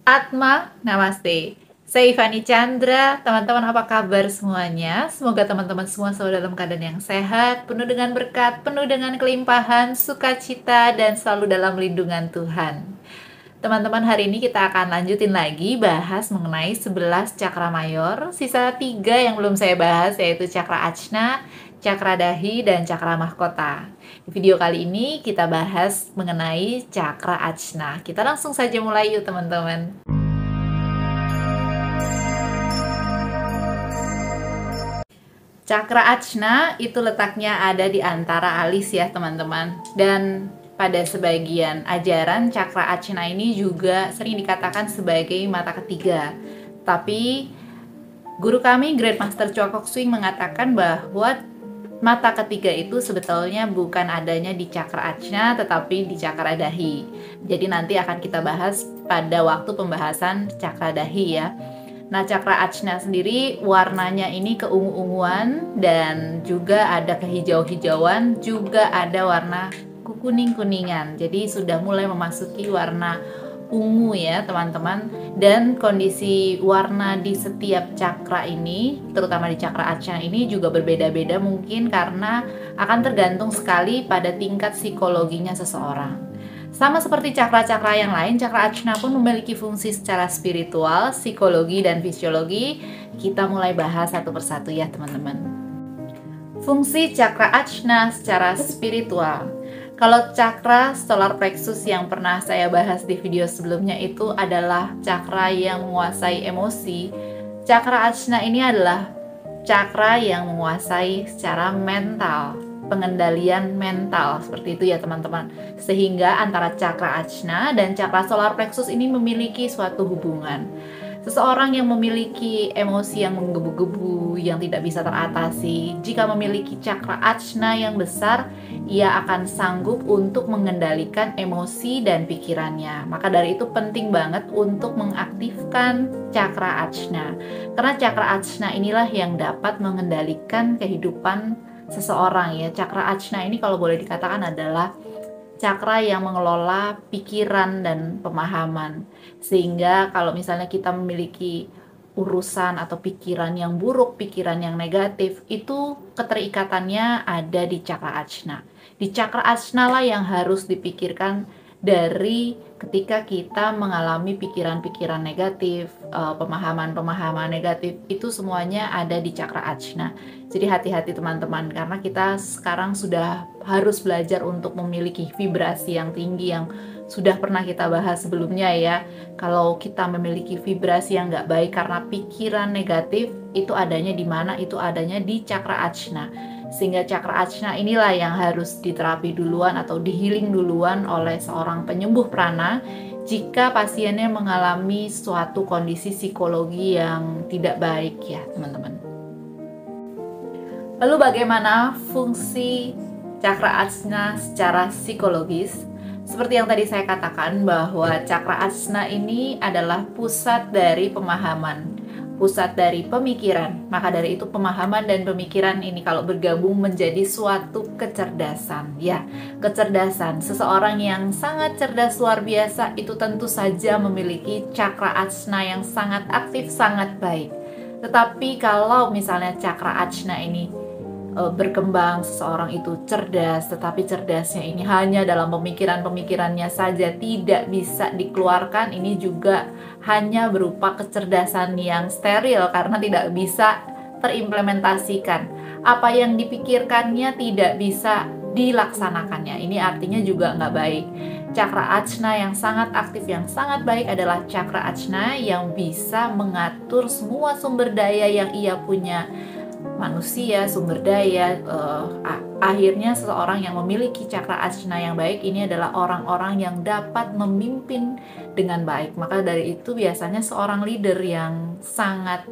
Atma, namaste. Saya Ivani Chandra, teman-teman apa kabar semuanya? Semoga teman-teman semua selalu dalam keadaan yang sehat, penuh dengan berkat, penuh dengan kelimpahan, sukacita, dan selalu dalam lindungan Tuhan. Teman-teman, hari ini kita akan lanjutin lagi bahas mengenai 11 cakra mayor. Sisa 3 yang belum saya bahas yaitu cakra ajna, cakra dahi, dan cakra mahkota. Di video kali ini kita bahas mengenai cakra ajna. Kita langsung saja mulai yuk teman-teman. Cakra ajna itu letaknya ada di antara alis ya teman-teman. Dan pada sebagian ajaran cakra ajna ini juga sering dikatakan sebagai mata ketiga. Tapi guru kami Grand Master Choa Kok Swing mengatakan bahwa mata ketiga itu sebetulnya bukan adanya di cakra ajna tetapi di cakra dahi. Jadi nanti akan kita bahas pada waktu pembahasan cakra dahi ya. Nah, cakra ajna sendiri warnanya ini keungu-unguan dan juga ada kehijau-hijauan, juga ada warna kuning-kuningan. Jadi sudah mulai memasuki warna ungu ya teman-teman. Dan kondisi warna di setiap cakra ini, terutama di cakra ajna ini juga berbeda-beda mungkin karena akan tergantung sekali pada tingkat psikologinya seseorang. Sama seperti cakra-cakra yang lain, cakra ajna pun memiliki fungsi secara spiritual, psikologi, dan fisiologi. Kita mulai bahas satu persatu ya teman-teman. Fungsi cakra ajna secara spiritual. Kalau cakra solar plexus yang pernah saya bahas di video sebelumnya itu adalah cakra yang menguasai emosi. Cakra ajna ini adalah cakra yang menguasai secara mental, pengendalian mental, seperti itu ya teman-teman. Sehingga antara cakra ajna dan cakra solar plexus ini memiliki suatu hubungan. Seseorang yang memiliki emosi yang menggebu-gebu, yang tidak bisa teratasi, jika memiliki cakra ajna yang besar, ia akan sanggup untuk mengendalikan emosi dan pikirannya. Maka dari itu penting banget untuk mengaktifkan cakra ajna. Karena cakra ajna inilah yang dapat mengendalikan kehidupan seseorang ya. Cakra ajna ini kalau boleh dikatakan adalah cakra yang mengelola pikiran dan pemahaman. Sehingga kalau misalnya kita memiliki urusan atau pikiran yang buruk, pikiran yang negatif, itu keterikatannya ada di cakra ajna. Di cakra ajna lah yang harus dipikirkan dari ketika kita mengalami pikiran-pikiran negatif, pemahaman-pemahaman negatif, itu semuanya ada di cakra ajna. Jadi hati-hati teman-teman, karena kita sekarang sudah harus belajar untuk memiliki vibrasi yang tinggi yang sudah pernah kita bahas sebelumnya ya. Kalau kita memiliki vibrasi yang nggak baik karena pikiran negatif, itu adanya di mana? Itu adanya di cakra ajna. Sehingga cakra ajna inilah yang harus diterapi duluan atau di-healing duluan oleh seorang penyembuh prana jika pasiennya mengalami suatu kondisi psikologi yang tidak baik ya teman-teman. Lalu bagaimana fungsi cakra ajna secara psikologis? Seperti yang tadi saya katakan bahwa cakra ajna ini adalah pusat dari pemahaman, pusat dari pemikiran. Maka dari itu pemahaman dan pemikiran ini kalau bergabung menjadi suatu kecerdasan. Ya, kecerdasan. Seseorang yang sangat cerdas luar biasa itu tentu saja memiliki cakra ajna yang sangat aktif, sangat baik. Tetapi kalau misalnya cakra ajna ini berkembang, seseorang itu cerdas, tetapi cerdasnya ini hanya dalam pemikiran-pemikirannya saja, tidak bisa dikeluarkan. Ini juga hanya berupa kecerdasan yang steril karena tidak bisa terimplementasikan. Apa yang dipikirkannya tidak bisa dilaksanakannya. Ini artinya juga nggak baik. Cakra ajna yang sangat aktif, yang sangat baik adalah cakra ajna yang bisa mengatur semua sumber daya yang ia punya. Manusia, sumber daya, akhirnya seseorang yang memiliki cakra ajna yang baik ini adalah orang-orang yang dapat memimpin dengan baik. Maka dari itu biasanya seorang leader yang sangat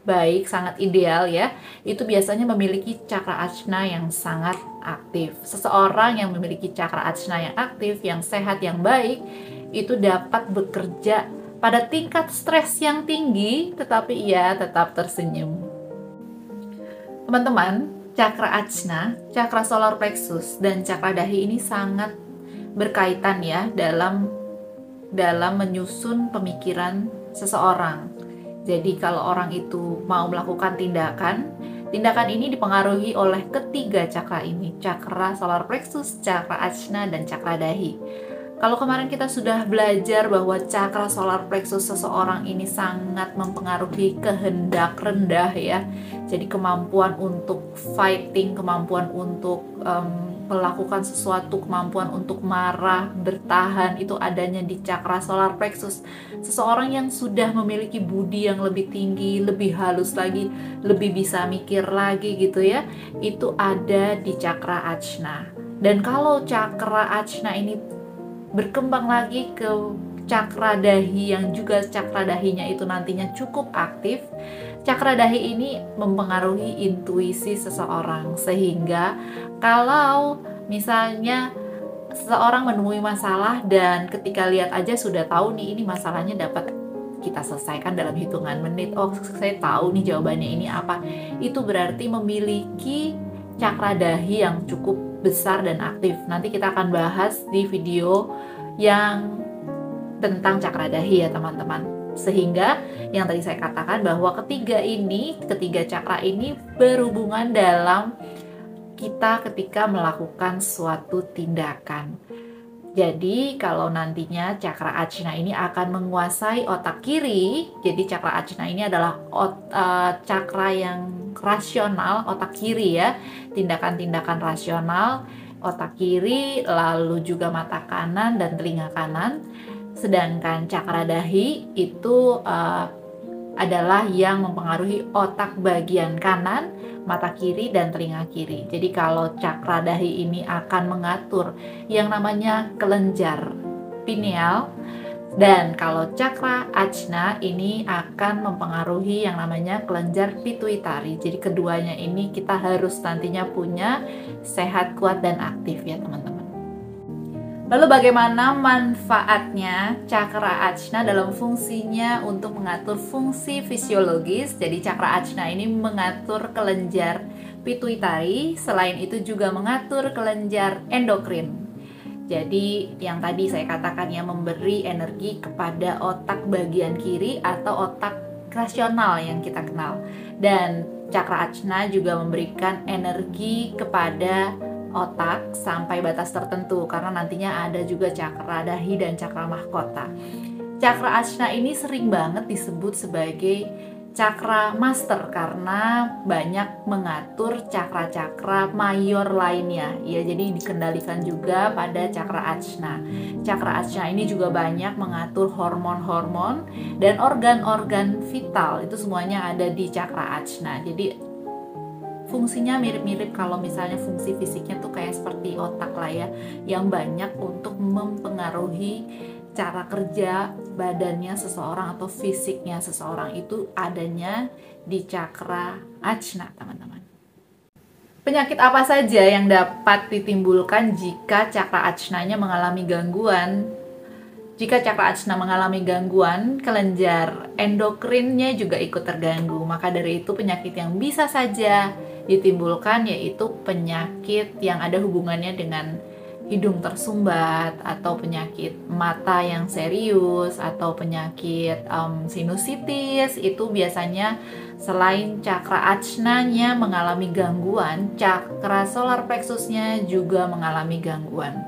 baik, sangat ideal ya, itu biasanya memiliki cakra ajna yang sangat aktif. Seseorang yang memiliki cakra ajna yang aktif, yang sehat, yang baik, itu dapat bekerja pada tingkat stres yang tinggi, tetapi ia tetap tersenyum. Teman-teman, cakra ajna, cakra solar plexus, dan cakra dahi ini sangat berkaitan ya dalam dalam menyusun pemikiran seseorang. Jadi kalau orang itu mau melakukan tindakan ini dipengaruhi oleh ketiga cakra ini, cakra solar plexus, cakra ajna, dan cakra dahi. Kalau kemarin kita sudah belajar bahwa cakra solar plexus seseorang ini sangat mempengaruhi kehendak rendah ya. Jadi kemampuan untuk fighting, kemampuan untuk melakukan sesuatu, kemampuan untuk marah, bertahan, itu adanya di cakra solar plexus. Seseorang yang sudah memiliki budi yang lebih tinggi, lebih halus lagi, lebih bisa mikir lagi gitu ya, itu ada di cakra ajna. Dan kalau cakra ajna ini berkembang lagi ke cakra dahi yang juga cakra dahinya itu nantinya cukup aktif, cakra dahi ini mempengaruhi intuisi seseorang, sehingga kalau misalnya seseorang menemui masalah dan ketika lihat aja sudah tahu nih ini masalahnya dapat kita selesaikan dalam hitungan menit, oh saya tahu nih jawabannya ini apa, itu berarti memiliki cakra dahi yang cukup besar dan aktif. Nanti kita akan bahas di video yang tentang cakra dahi ya teman-teman. Sehingga yang tadi saya katakan bahwa ketiga cakra ini berhubungan dalam kita ketika melakukan suatu tindakan. Jadi kalau nantinya cakra ajna ini akan menguasai otak kiri, jadi cakra ajna ini adalah cakra yang rasional, otak kiri ya, tindakan-tindakan rasional, otak kiri, lalu juga mata kanan dan telinga kanan. Sedangkan cakra dahi itu adalah yang mempengaruhi otak bagian kanan, mata kiri, dan telinga kiri. Jadi kalau cakra dahi ini akan mengatur yang namanya kelenjar pineal, dan kalau cakra ajna ini akan mempengaruhi yang namanya kelenjar pituitari. Jadi keduanya ini kita harus nantinya punya sehat, kuat, dan aktif ya teman-teman. Lalu bagaimana manfaatnya cakra ajna dalam fungsinya untuk mengatur fungsi fisiologis? Jadi cakra ajna ini mengatur kelenjar pituitari, selain itu juga mengatur kelenjar endokrin. Jadi yang tadi saya katakan ya, memberi energi kepada otak bagian kiri atau otak rasional yang kita kenal. Dan cakra ajna juga memberikan energi kepada otak sampai batas tertentu, karena nantinya ada juga cakra dahi dan cakra mahkota. Cakra ajna ini sering banget disebut sebagai cakra master karena banyak mengatur cakra-cakra mayor lainnya ya, jadi dikendalikan juga pada cakra ajna. Cakra ajna ini juga banyak mengatur hormon-hormon dan organ-organ vital, itu semuanya ada di cakra ajna. Jadi fungsinya mirip-mirip kalau misalnya fungsi fisiknya tuh kayak seperti otak lah ya, yang banyak untuk mempengaruhi cara kerja badannya seseorang atau fisiknya seseorang, itu adanya di cakra ajna teman-teman. Penyakit apa saja yang dapat ditimbulkan jika cakra ajnanya mengalami gangguan? Jika cakra ajna mengalami gangguan, kelenjar endokrinnya juga ikut terganggu. Maka dari itu penyakit yang bisa saja ditimbulkan yaitu penyakit yang ada hubungannya dengan hidung tersumbat, atau penyakit mata yang serius, atau penyakit sinusitis. Itu biasanya selain cakra ajnanya mengalami gangguan, cakra solar plexusnya juga mengalami gangguan.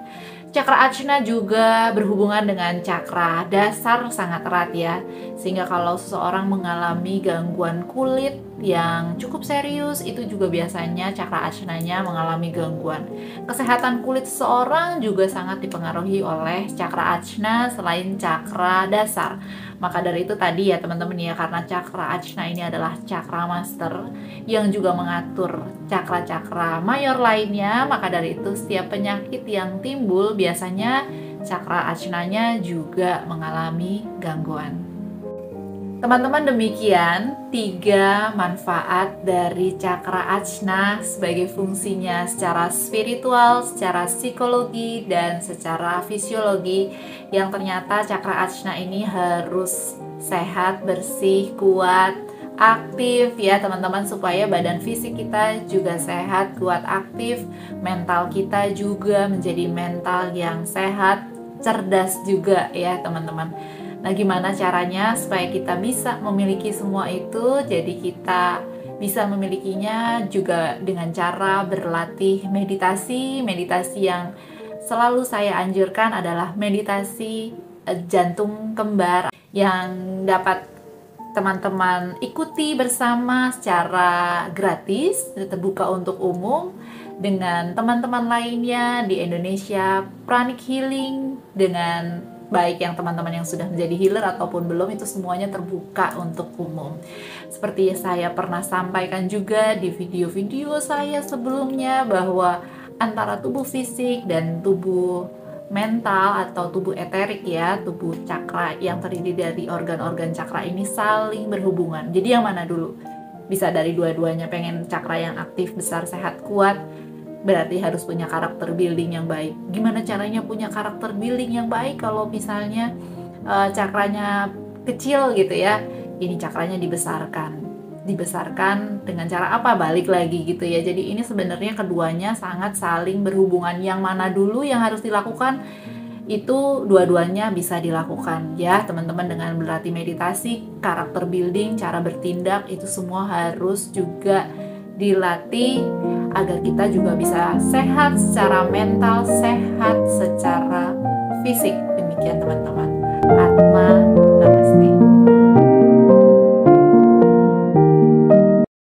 Cakra ajna juga berhubungan dengan cakra dasar sangat erat ya, sehingga kalau seseorang mengalami gangguan kulit yang cukup serius, itu juga biasanya cakra ajnanya mengalami gangguan. Kesehatan kulit seseorang juga sangat dipengaruhi oleh cakra ajna selain cakra dasar. Maka dari itu tadi ya teman-teman ya, karena cakra ajna ini adalah cakra master yang juga mengatur cakra-cakra mayor lainnya, maka dari itu setiap penyakit yang timbul biasanya cakra ajnanya juga mengalami gangguan. Teman-teman, demikian 3 manfaat dari cakra ajna sebagai fungsinya secara spiritual, secara psikologi, dan secara fisiologi, yang ternyata cakra ajna ini harus sehat, bersih, kuat, aktif ya teman-teman, supaya badan fisik kita juga sehat, kuat, aktif, mental kita juga menjadi mental yang sehat, cerdas juga ya teman-teman. Nah, gimana caranya supaya kita bisa memiliki semua itu? Jadi kita bisa memilikinya juga dengan cara berlatih meditasi. Meditasi yang selalu saya anjurkan adalah meditasi jantung kembar yang dapat teman-teman ikuti bersama secara gratis, terbuka untuk umum dengan teman-teman lainnya di Indonesia. Pranic Healing, dengan baik yang teman-teman yang sudah menjadi healer ataupun belum, itu semuanya terbuka untuk umum. Seperti saya pernah sampaikan juga di video-video saya sebelumnya, bahwa antara tubuh fisik dan tubuh mental atau tubuh eterik ya, tubuh cakra yang terdiri dari organ-organ cakra ini saling berhubungan. Jadi yang mana dulu? Bisa dari dua-duanya. Pengen cakra yang aktif, besar, sehat, kuat, berarti harus punya karakter building yang baik. Gimana caranya punya karakter building yang baik kalau misalnya cakranya kecil gitu ya? Ini cakranya dibesarkan dengan cara apa? Balik lagi gitu ya. Jadi ini sebenarnya keduanya sangat saling berhubungan. Yang mana dulu yang harus dilakukan? Itu dua-duanya bisa dilakukan ya teman-teman, dengan berlatih meditasi, karakter building, cara bertindak, itu semua harus juga dilatih agar kita juga bisa sehat secara mental, sehat secara fisik. Demikian teman-teman. Atma